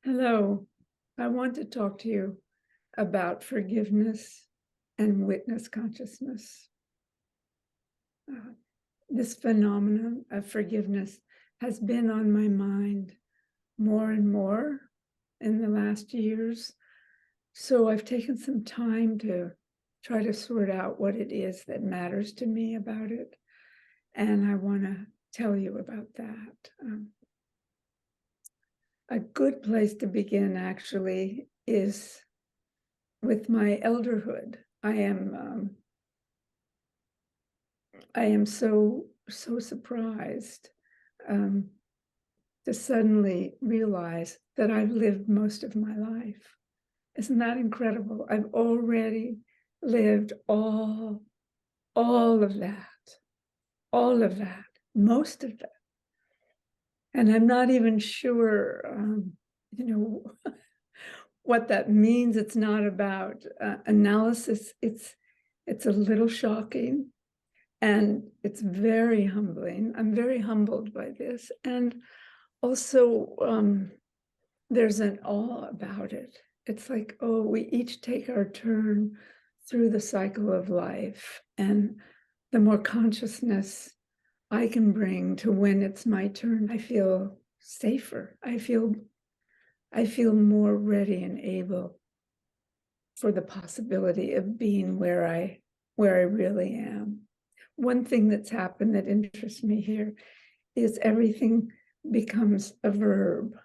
Hello, I want to talk to you about forgiveness and witness consciousness. This phenomenon of forgiveness has been on my mind more and more in the last years. So I've taken some time to try to sort out what it is that matters to me about it. And I want to tell you about that. A good place to begin, actually, is with my elderhood. I am so surprised to suddenly realize that I've lived most of my life. Isn't that incredible? I've already lived all of that, most of that. And I'm not even sure, what that means. It's not about analysis. It's a little shocking, and it's very humbling. I'm very humbled by this. And also, there's an awe about it. It's like, oh, we each take our turn through the cycle of life. And the more consciousness I can bring to when it's my turn, I feel safer. I feel more ready and able for the possibility of being where I really am. One thing that's happened that interests me here is everything becomes a verb.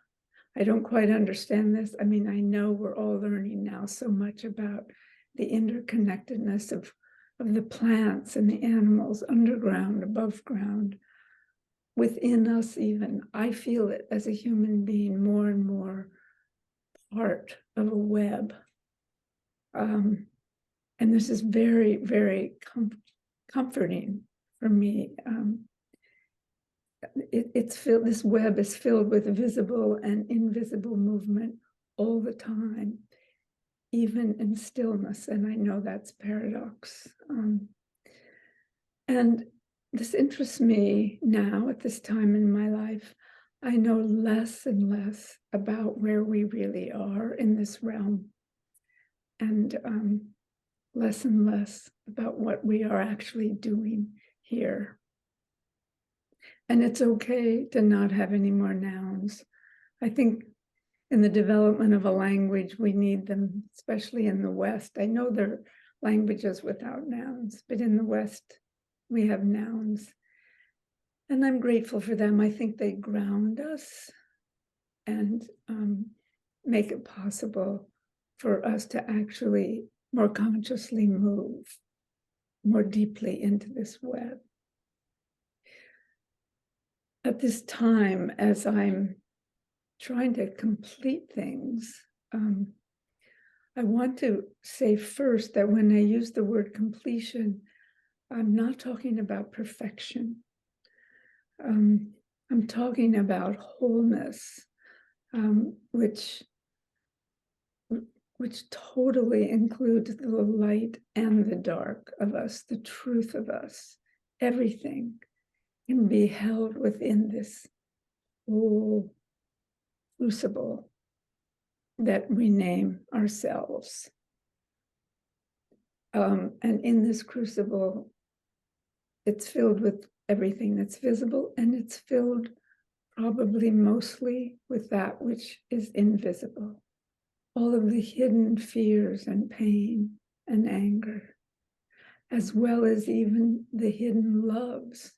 I don't quite understand this. I mean, I know we're all learning now so much about the interconnectedness of the plants and the animals, underground, above ground, within us even. I feel it as a human being more and more part of a web. And this is very, very comforting for me. It's filled, this web is filled with visible and invisible movement all the time, even in stillness. And I know that's paradox. And this interests me now at this time in my life. I know less and less about where we really are in this realm, and less and less about what we are actually doing here. And it's okay to not have any more nouns. I think in the development of a language, we need them, especially in the West. I know there are languages without nouns, but in the West, we have nouns. And I'm grateful for them. I think they ground us and make it possible for us to actually more consciously move more deeply into this web. At this time, as I'm trying to complete things, I want to say first that when I use the word completion, I'm not talking about perfection. I'm talking about wholeness, which totally includes the light and the dark of us, the truth of us. Everything can be held within this whole crucible that we name ourselves. And in this crucible, it's filled with everything that's visible, and it's filled probably mostly with that which is invisible. All of the hidden fears and pain and anger, as well as even the hidden loves,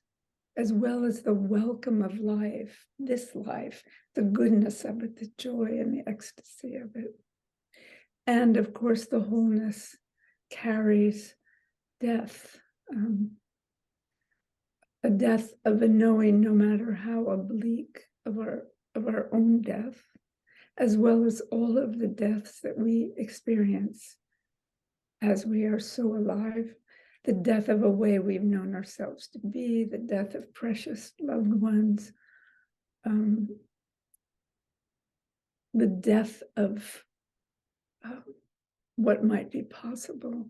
as well as the welcome of life, this life, the goodness of it, the joy and the ecstasy of it. And of course, the wholeness carries death, a death of a knowing, no matter how oblique, of our own death, as well as all of the deaths that we experience as we are so alive. The death of a way we've known ourselves to be, the death of precious loved ones, the death of what might be possible.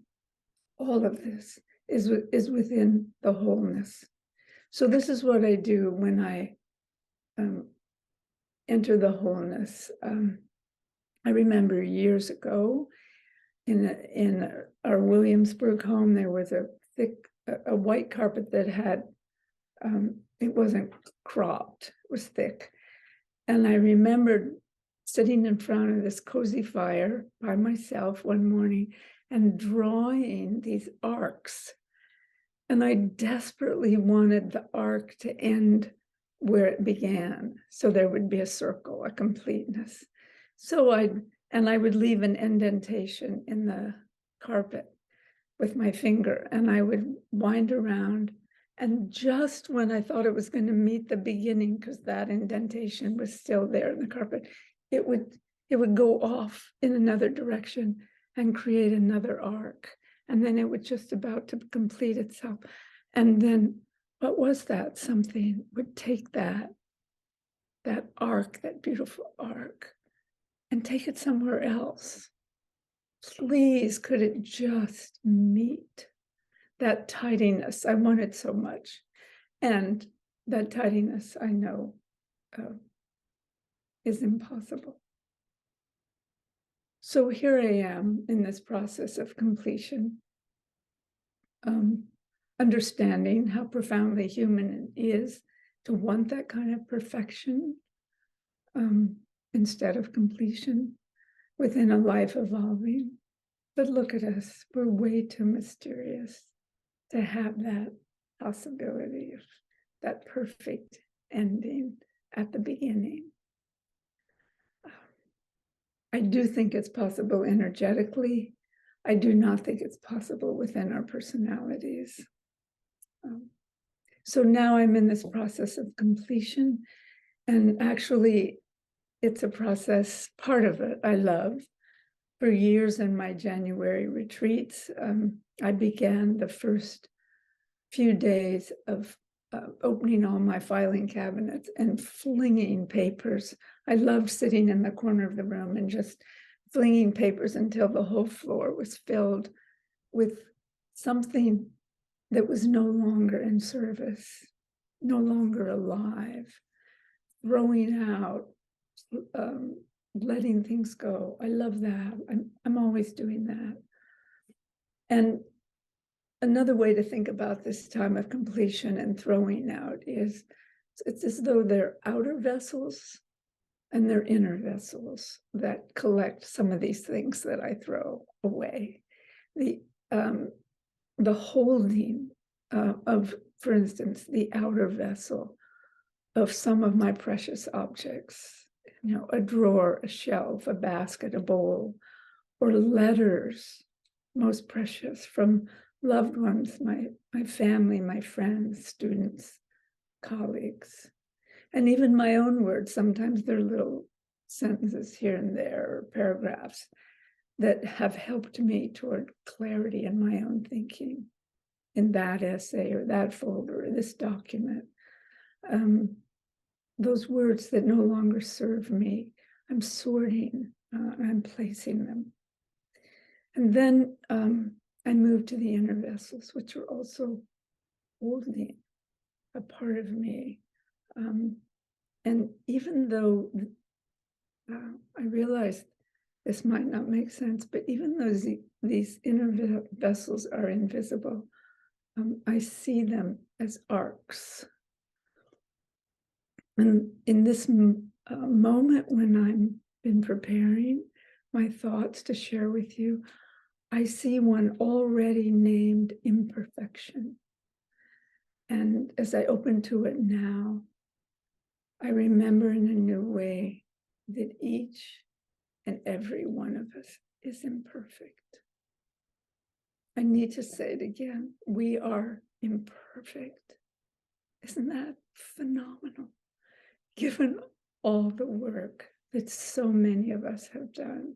All of this is within the wholeness. So this is what I do when I enter the wholeness. I remember years ago in our Williamsburg home, there was a thick, a white carpet that had, it wasn't cropped, it was thick. And I remembered sitting in front of this cozy fire by myself one morning and drawing these arcs. And I desperately wanted the arc to end where it began. So there would be a circle, a completeness. So I would leave an indentation in the carpet with my finger, and I would wind around. And just when I thought it was going to meet the beginning, because that indentation was still there in the carpet, it would go off in another direction and create another arc. And then it was just about to complete itself. And then what was that? Something would take that arc, that beautiful arc, and take it somewhere else. Please, could it just meet that tidiness I wanted so much? And that tidiness, I know, is impossible. So here I am in this process of completion, understanding how profoundly human it is to want that kind of perfection instead of completion within a life evolving. But look at us, we're way too mysterious to have that possibility of that perfect ending at the beginning. I do think it's possible energetically. I do not think it's possible within our personalities. So now I'm in this process of completion, and actually it's a process, part of it I love. For years in my January retreats, I began the first few days of opening all my filing cabinets and flinging papers. I loved sitting in the corner of the room and just flinging papers until the whole floor was filled with something that was no longer in service, no longer alive, throwing out, letting things go. I love that. I'm always doing that. And another way to think about this time of completion and throwing out is it's as though they're outer vessels and they're inner vessels that collect some of these things that I throw away. The holding of, for instance, the outer vessel of some of my precious objects, you know, a drawer, a shelf, a basket, a bowl, or letters, most precious, from loved ones, my family, my friends, students, colleagues, and even my own words. Sometimes they're little sentences here and there, or paragraphs that have helped me toward clarity in my own thinking in that essay or that folder or this document. Those words that no longer serve me, I'm sorting, I'm placing them. And then I move to the inner vessels, which are also holding a part of me. And even though I realize this might not make sense, but even though these inner vessels are invisible, I see them as arcs. And in this moment when I've been preparing my thoughts to share with you, I see one already named imperfection. And as I open to it now, I remember in a new way that each and every one of us is imperfect. I need to say it again. We are imperfect. Isn't that phenomenal? Given all the work that so many of us have done,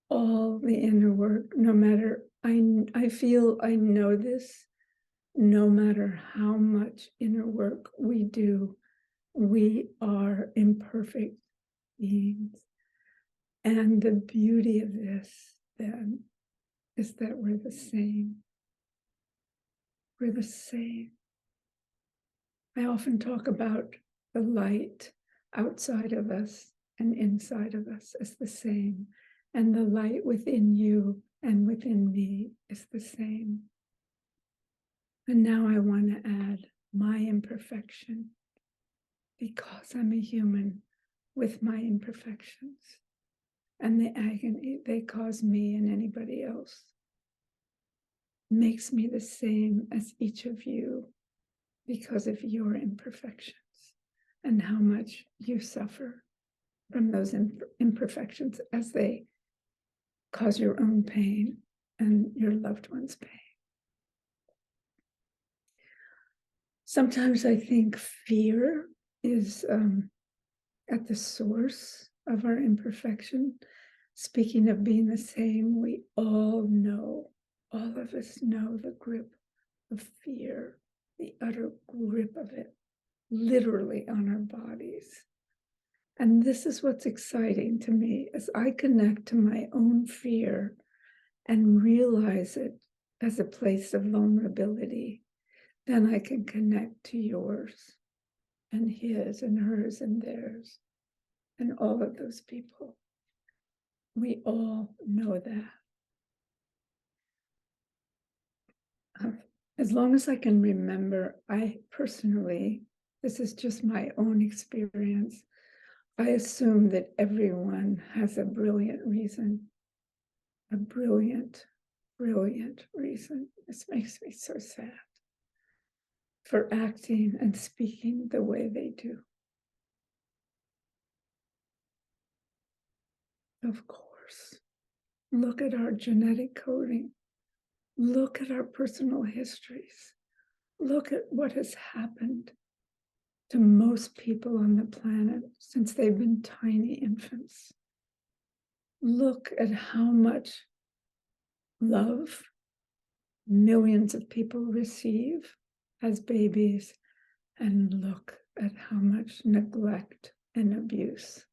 all the inner work, no matter, I feel I know this, no matter how much inner work we do, we are imperfect beings. And the beauty of this, then, is that we're the same. We're the same. I often talk about the light outside of us and inside of us is the same, and the light within you and within me is the same. And now I want to add my imperfection, because I'm a human with my imperfections and the agony they cause me and anybody else makes me the same as each of you because of your imperfections and how much you suffer from those imperfections as they cause your own pain and your loved one's pain. Sometimes I think fear is at the source of our imperfection. Speaking of being the same, we all know, all of us know the grip of fear, the utter grip of it, literally on our bodies. And this is what's exciting to me as I connect to my own fear and realize it as a place of vulnerability. Then I can connect to yours and his and hers and theirs and all of those people. We all know that. As long as I can remember, I personally, this is just my own experience, I assume that everyone has a brilliant reason, a brilliant, brilliant reason. This makes me so sad for acting and speaking the way they do. Of course, look at our genetic coding. Look at our personal histories. Look at what has happened to most people on the planet since they've been tiny infants. Look at how much love millions of people receive as babies, and look at how much neglect and abuse.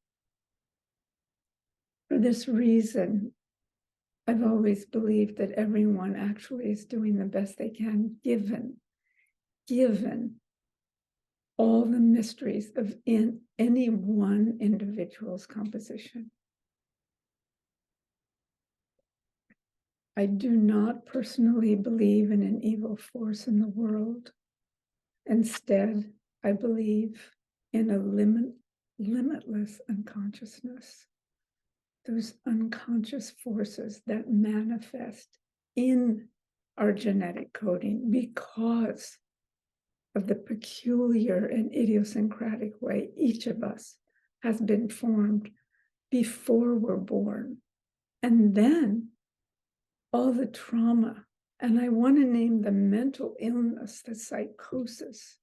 For this reason, I've always believed that everyone actually is doing the best they can, given all the mysteries of any one individual's composition. I do not personally believe in an evil force in the world. Instead, I believe in a limitless unconsciousness. Those unconscious forces that manifest in our genetic coding because of the peculiar and idiosyncratic way each of us has been formed before we're born. And then all the trauma, and I want to name the mental illness, the psychosis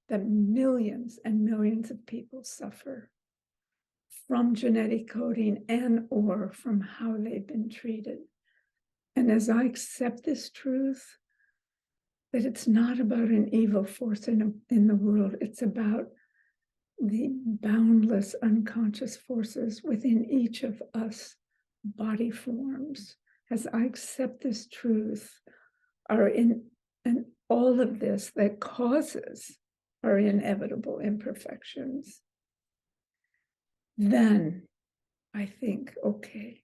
that millions and millions of people suffer from genetic coding and or from how they've been treated. And as I accept this truth, that it's not about an evil force in the world, it's about the boundless unconscious forces within each of us body forms. As I accept this truth, are in and all of this that causes our inevitable imperfections, then I think, okay,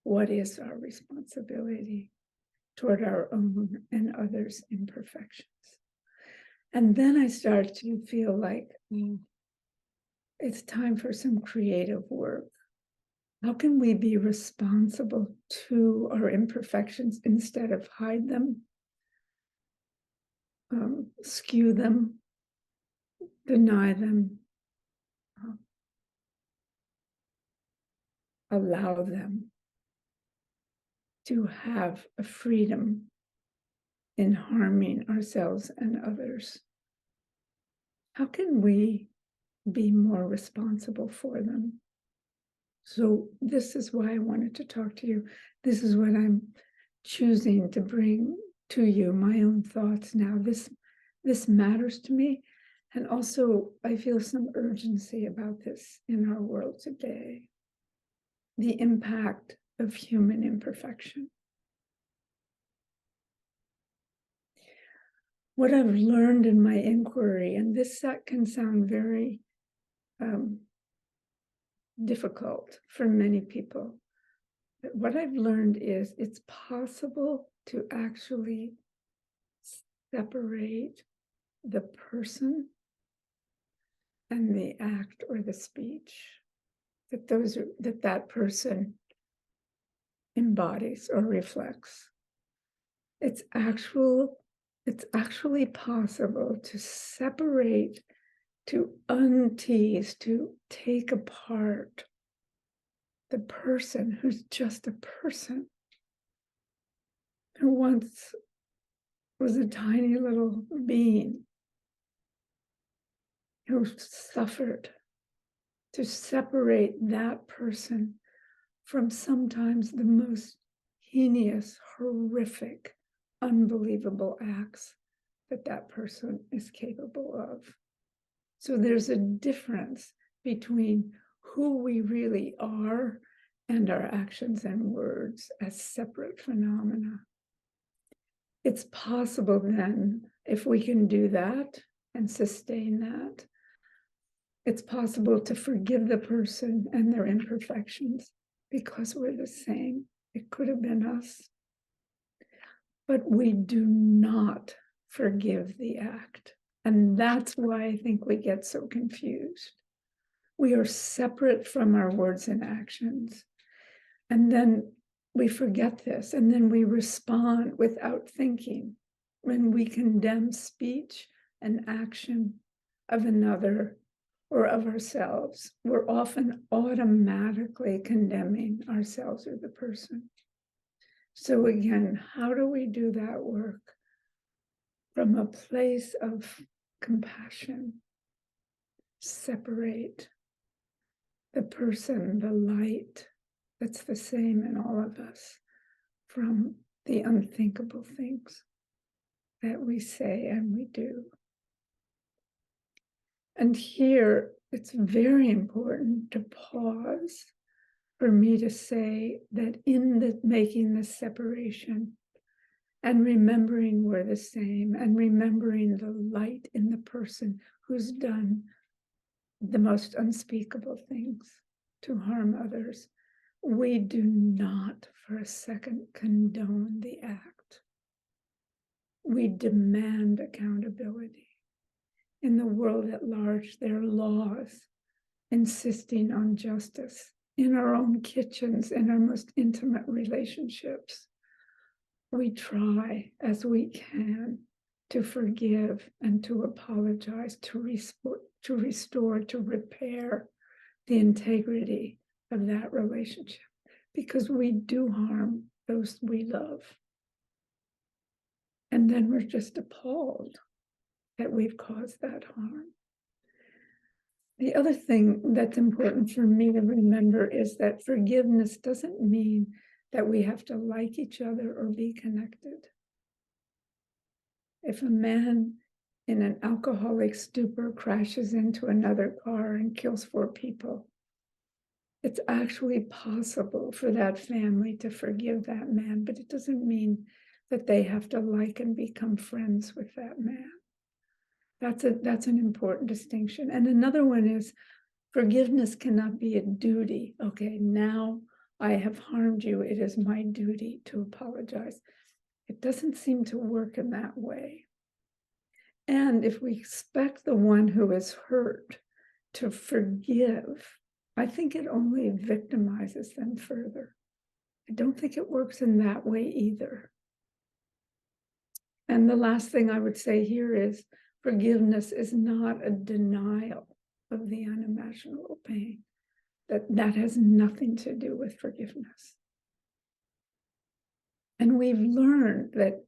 what is our responsibility toward our own and others' imperfections? And then I start to feel like it's time for some creative work. How can we be responsible to our imperfections instead of hide them, skew them, deny them, allow them to have a freedom in harming ourselves and others? How can we be more responsible for them? So this is why I wanted to talk to you. This is what I'm choosing to bring to you, my own thoughts now. This matters to me. And also, I feel some urgency about this in our world today. The impact of human imperfection. What I've learned in my inquiry, and this can sound very difficult for many people. But what I've learned is it's possible to actually separate the person and the act or the speech that person embodies or reflects. It's actually possible to separate, to untease, to take apart the person who's just a person, who once was a tiny little being who suffered, to separate that person from sometimes the most heinous, horrific, unbelievable acts that person is capable of. So there's a difference between who we really are and our actions and words as separate phenomena. It's possible then, if we can do that and sustain that, it's possible to forgive the person and their imperfections because we're the same. It could have been us. But we do not forgive the act. And that's why I think we get so confused. We are separate from our words and actions. And then we forget this, and then we respond without thinking. When we condemn speech and action of another or of ourselves, we're often automatically condemning ourselves or the person. So again, how do we do that work? From a place of compassion, separate the person, the light that's the same in all of us, from the unthinkable things that we say and we do. And here, it's very important to pause for me to say that in making this separation and remembering we're the same and remembering the light in the person who's done the most unspeakable things to harm others, we do not for a second condone the act. We demand accountability. In the world at large, there are laws insisting on justice. In our own kitchens, in our most intimate relationships, we try as we can to forgive and to apologize, to restore, to repair the integrity of that relationship, because we do harm those we love. And then we're just appalled that we've caused that harm. The other thing that's important for me to remember is that forgiveness doesn't mean that we have to like each other or be connected. If a man in an alcoholic stupor crashes into another car and kills 4 people, it's actually possible for that family to forgive that man, but it doesn't mean that they have to like and become friends with that man. That's an important distinction. And another one is forgiveness cannot be a duty. Okay, now I have harmed you. It is my duty to apologize. It doesn't seem to work in that way. And if we expect the one who is hurt to forgive, I think it only victimizes them further. I don't think it works in that way either. And the last thing I would say here is forgiveness is not a denial of the unimaginable pain. That has nothing to do with forgiveness. And we've learned that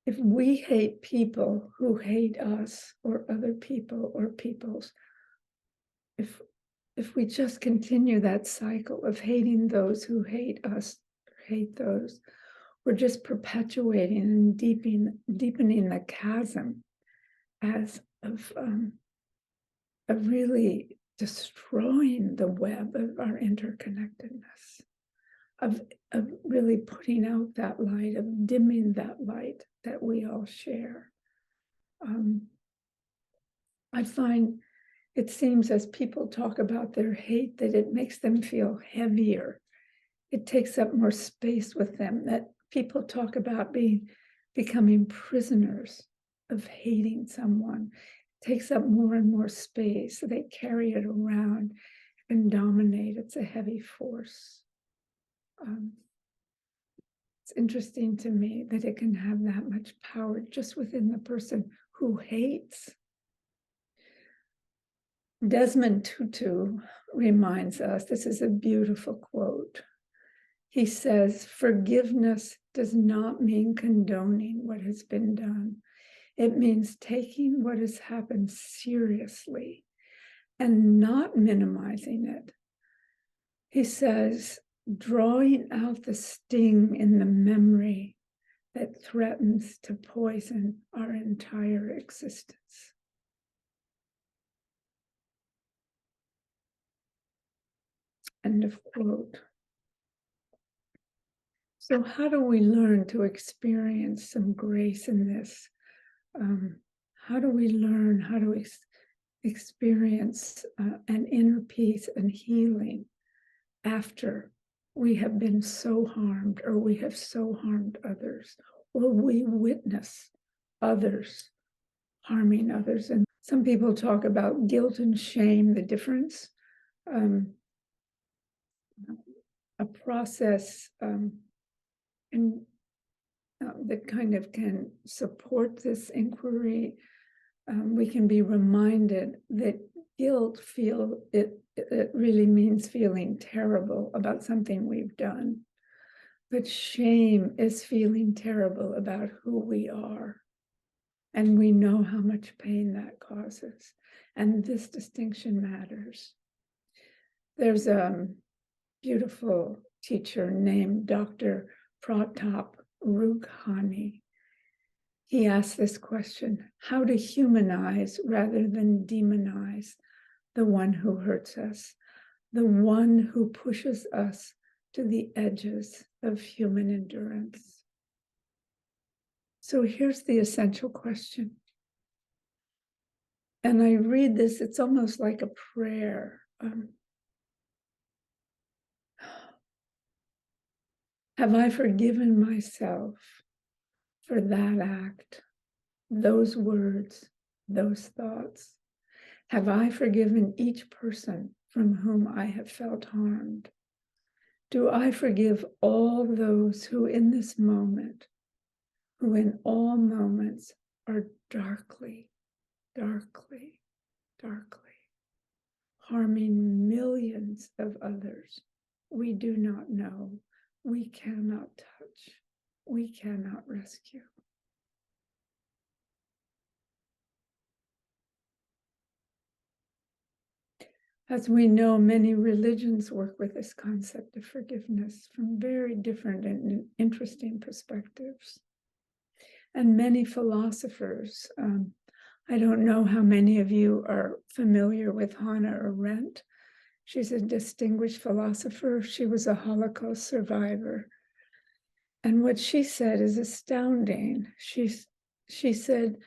if we hate people who hate us or other people or peoples, if we just continue that cycle of hating those who hate us, hate those, we're just perpetuating and deepening the chasm of really destroying the web of our interconnectedness, of really putting out that light, of dimming that light that we all share. I find it seems as people talk about their hate that it makes them feel heavier. It takes up more space with them, that people talk about becoming prisoners of hating someone. It takes up more and more space. So they carry it around and dominate. It's a heavy force. It's interesting to me that it can have that much power just within the person who hates. Desmond Tutu reminds us, this is a beautiful quote. He says, forgiveness does not mean condoning what has been done. It means taking what has happened seriously and not minimizing it. He says, drawing out the sting in the memory that threatens to poison our entire existence. End of quote. So how do we learn to experience some grace in this? How do we learn how to experience an inner peace and healing after we have been so harmed, or we have so harmed others, or we witness others harming others? And some people talk about guilt and shame, the difference. A process that kind of can support this inquiry. We can be reminded that guilt it really means feeling terrible about something we've done. But shame is feeling terrible about who we are. And we know how much pain that causes. And this distinction matters. There's a beautiful teacher named Dr. Pratap Rukhani. He asked this question: how to humanize rather than demonize the one who hurts us, the one who pushes us to the edges of human endurance. So here's the essential question. And I read this, it's almost like a prayer. Have I forgiven myself for that act, those words, those thoughts? Have I forgiven each person from whom I have felt harmed? Do I forgive all those who in this moment, who in all moments are darkly, darkly, darkly harming millions of others we do not know, we cannot touch, we cannot rescue? As we know, many religions work with this concept of forgiveness from very different and interesting perspectives. And many philosophers, I don't know how many of you are familiar with Hannah Arendt. She's a distinguished philosopher. She was a Holocaust survivor. And what she said is astounding. She said,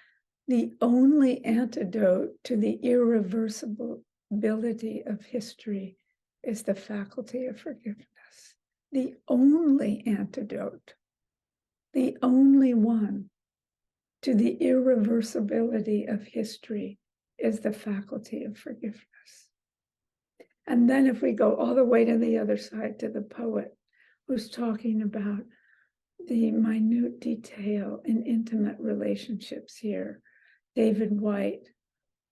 the only antidote to the irreversibility of history is the faculty of forgiveness. The only antidote, the only one to the irreversibility of history is the faculty of forgiveness. And then if we go all the way to the other side, to the poet who's talking about the minute detail in intimate relationships here, David White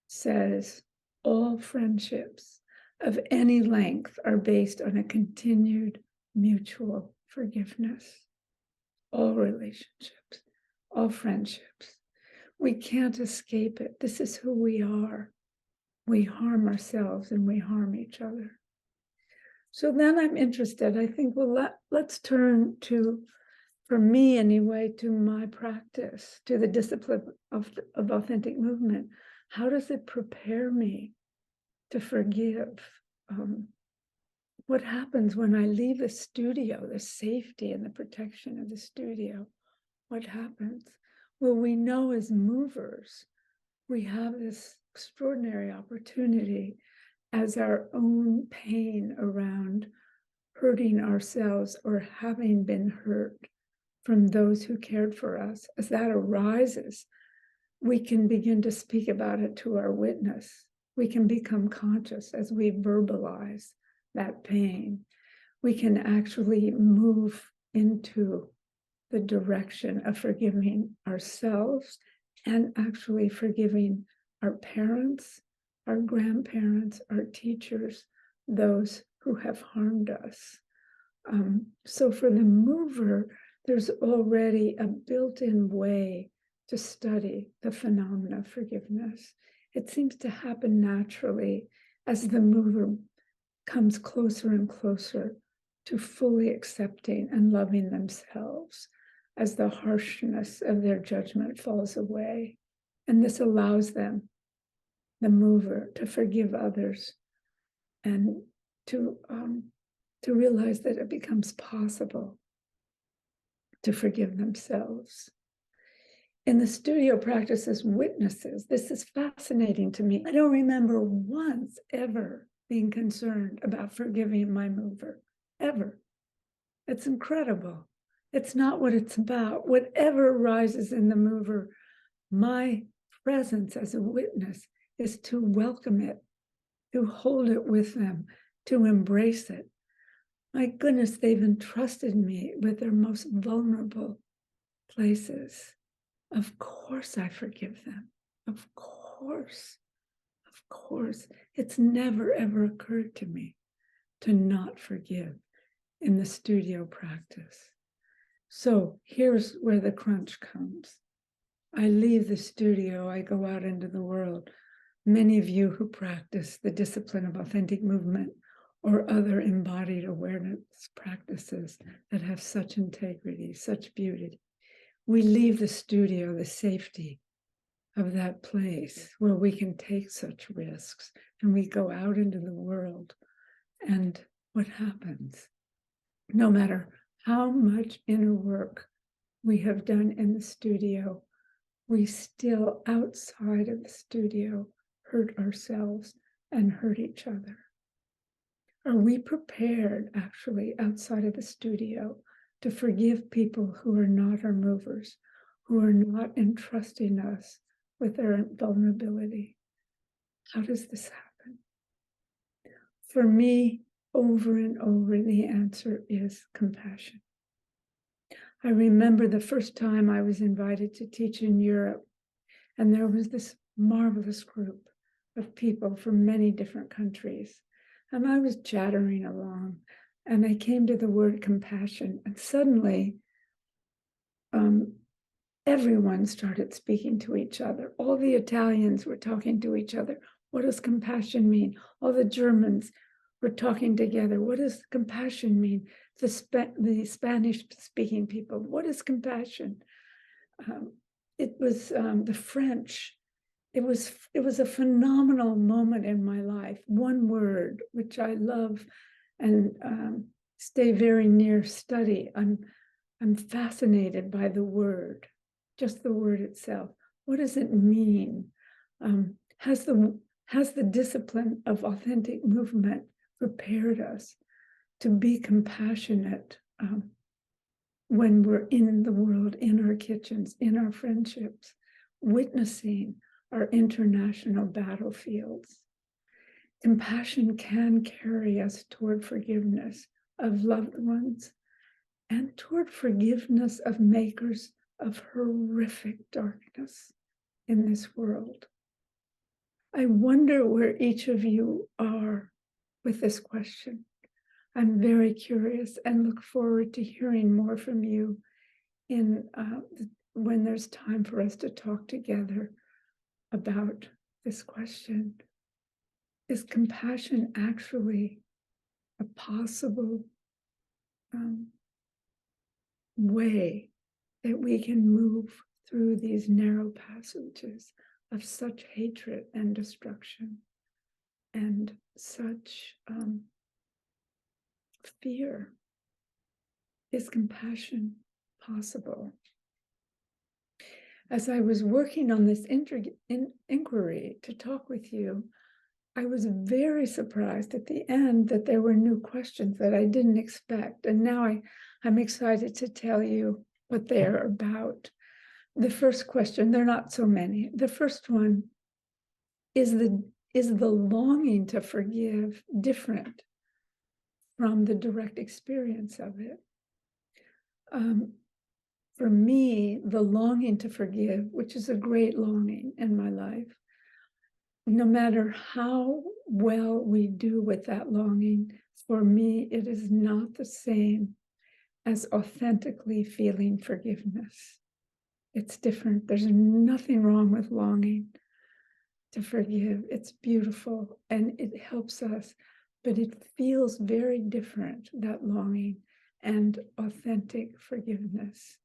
says, all friendships of any length are based on a continued mutual forgiveness. All relationships, all friendships. We can't escape it. This is who we are. We harm ourselves and we harm each other. So then I'm interested, I think, well, let's turn to, for me anyway, to my practice, to the discipline of authentic movement. How does it prepare me to forgive? What happens when I leave the studio, the safety and the protection of the studio? What happens? Well, we know as movers, we have this extraordinary opportunity as our own pain around hurting ourselves or having been hurt from those who cared for us, as that arises, we can begin to speak about it to our witness. We can become conscious as we verbalize that pain. We can actually move into the direction of forgiving ourselves and actually forgiving our parents, our grandparents, our teachers, those who have harmed us. So for the mover, there's already a built-in way to study the phenomena of forgiveness. It seems to happen naturally as the mover comes closer and closer to fully accepting and loving themselves, as the harshness of their judgment falls away. And this allows them, the mover, to forgive others and to realize that it becomes possible to forgive themselves. In the studio practice as witnesses, this is fascinating to me. I don't remember once ever being concerned about forgiving my mover, ever. It's incredible. It's not what it's about. Whatever arises in the mover, my presence as a witness is to welcome it, to hold it with them, to embrace it. My goodness, they've entrusted me with their most vulnerable places. Of course I forgive them. Of course. Of course. It's never, ever occurred to me to not forgive in the studio practice. So here's where the crunch comes. I leave the studio, I go out into the world. Many of you who practice the discipline of authentic movement or other embodied awareness practices that have such integrity, such beauty. We leave the studio, the safety of that place where we can take such risks, and we go out into the world. And what happens? No matter how much inner work we have done in the studio, we still, outside of the studio, hurt ourselves and hurt each other. Are we prepared, actually, outside of the studio, to forgive people who are not our movers, who are not entrusting us with their vulnerability? How does this happen? For me, over and over, the answer is compassion. I remember the first time I was invited to teach in Europe, and there was this marvelous group of people from many different countries. And I was chattering along, and I came to the word compassion, and suddenly everyone started speaking to each other. All the Italians were talking to each other. What does compassion mean? All the Germans were talking together. What does compassion mean? The Spanish-speaking people, what is compassion? It was the French. It was a phenomenal moment in my life. One word, which I love and stay very near study. I'm fascinated by the word, just the word itself. What does it mean? Has the discipline of authentic movement prepared us to be compassionate when we're in the world, in our kitchens, in our friendships, witnessing our international battlefields? Compassion can carry us toward forgiveness of loved ones and toward forgiveness of makers of horrific darkness in this world. I wonder where each of you are with this question. I'm very curious and look forward to hearing more from you when there's time for us to talk together about this question. Is compassion actually a possible way that we can move through these narrow passages of such hatred and destruction and such fear? Is compassion possible? as I was working on this inquiry to talk with you, I was very surprised at the end that there were new questions that I didn't expect. And now I'm excited to tell you what they're about. The first question, there are not so many. The first one is the longing to forgive different from the direct experience of it? For me, the longing to forgive, which is a great longing in my life, no matter how well we do with that longing, for me, it is not the same as authentically feeling forgiveness. It's different. There's nothing wrong with longing to forgive. It's beautiful and it helps us, but it feels very different, that longing and authentic forgiveness.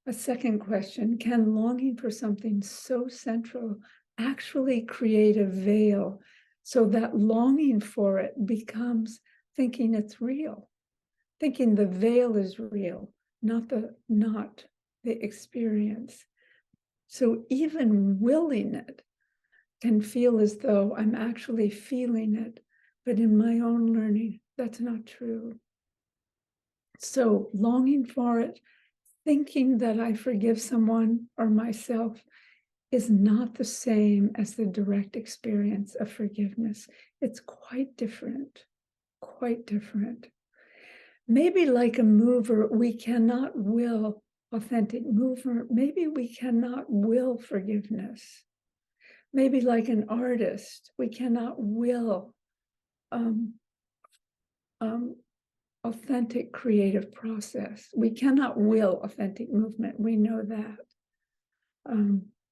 A second question, can longing for something so central actually create a veil so that longing for it becomes thinking it's real, thinking the veil is real, not the experience. So even willing it can feel as though I'm actually feeling it, but in my own learning, that's not true. So longing for it, thinking that I forgive someone or myself is not the same as the direct experience of forgiveness. It's quite different, quite different. Maybe like a mover, we cannot will authentic movement. Maybe we cannot will forgiveness. Maybe like an artist, we cannot will authentic creative process. We cannot will authentic movement. We know that.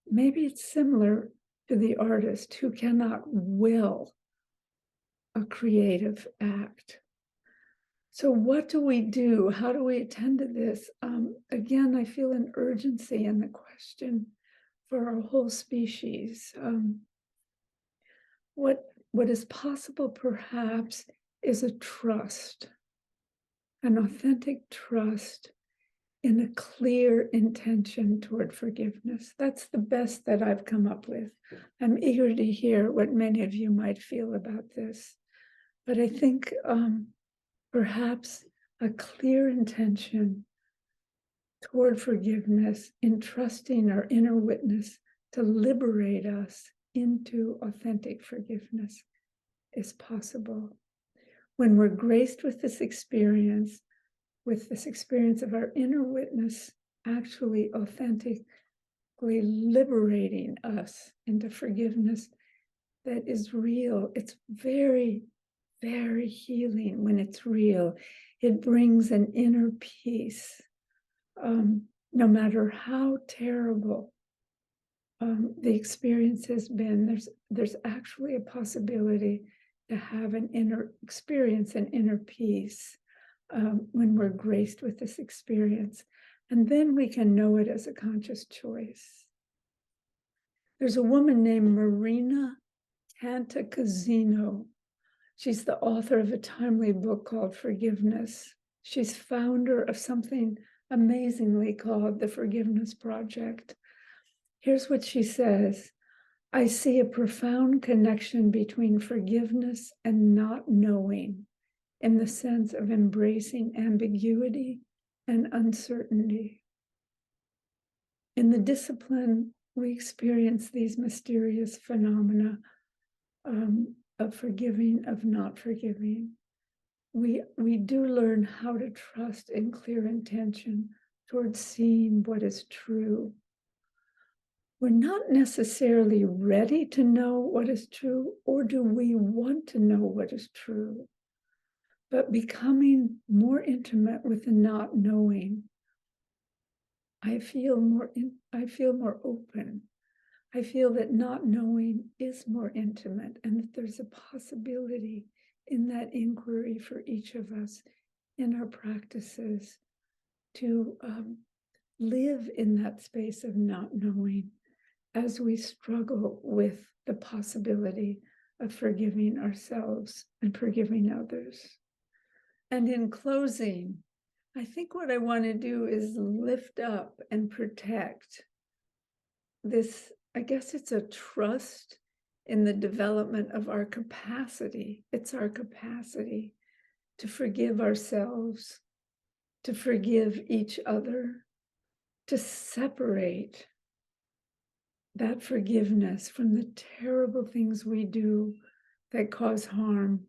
Maybe it's similar to the artist who cannot will a creative act. So what do we do? How do we attend to this? Again, I feel an urgency in the question for our whole species. What is possible perhaps is a trust, an authentic trust in a clear intention toward forgiveness. That's the best that I've come up with. I'm eager to hear what many of you might feel about this. But I think perhaps a clear intention toward forgiveness, in trusting our inner witness to liberate us into authentic forgiveness is possible. When we're graced with this experience of our inner witness actually authentically liberating us into forgiveness that is real, it's very, very healing when it's real. It brings an inner peace. No matter how terrible the experience has been, there's actually a possibility to have an inner experience, an inner peace when we're graced with this experience. And then we can know it as a conscious choice. There's a woman named Marina Cantacuzino. She's the author of a timely book called Forgiveness. She's founder of something amazingly called the Forgiveness Project. Here's what she says. I see a profound connection between forgiveness and not knowing in the sense of embracing ambiguity and uncertainty. In the discipline, we experience these mysterious phenomena of forgiving, of not forgiving. We do learn how to trust in clear intention towards seeing what is true. We're not necessarily ready to know what is true, or do we want to know what is true? But becoming more intimate with the not knowing, I feel more open. I feel that not knowing is more intimate, and that there's a possibility in that inquiry for each of us in our practices to live in that space of not knowing as we struggle with the possibility of forgiving ourselves and forgiving others. And in closing, I think what I want to do is lift up and protect this, I guess it's a trust in the development of our capacity. It's our capacity to forgive ourselves, to forgive each other, to separate that forgiveness from the terrible things we do that cause harm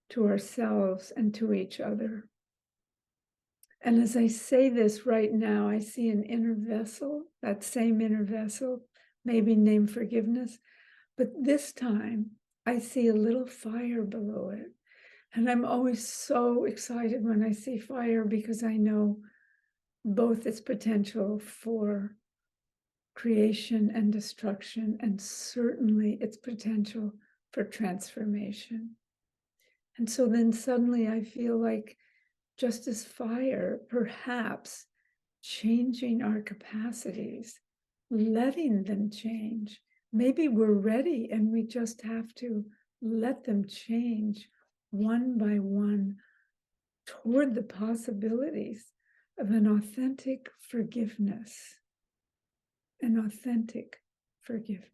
to ourselves and to each other. And as I say this right now, I see an inner vessel, that same inner vessel, maybe named forgiveness, but this time I see a little fire below it. And I'm always so excited when I see fire because I know both its potential for creation and destruction, and certainly its potential for transformation. And so then suddenly I feel like, just as fire, perhaps changing our capacities, letting them change. Maybe we're ready and we just have to let them change one by one toward the possibilities of an authentic forgiveness. An authentic forgiveness.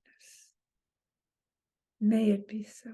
May it be so.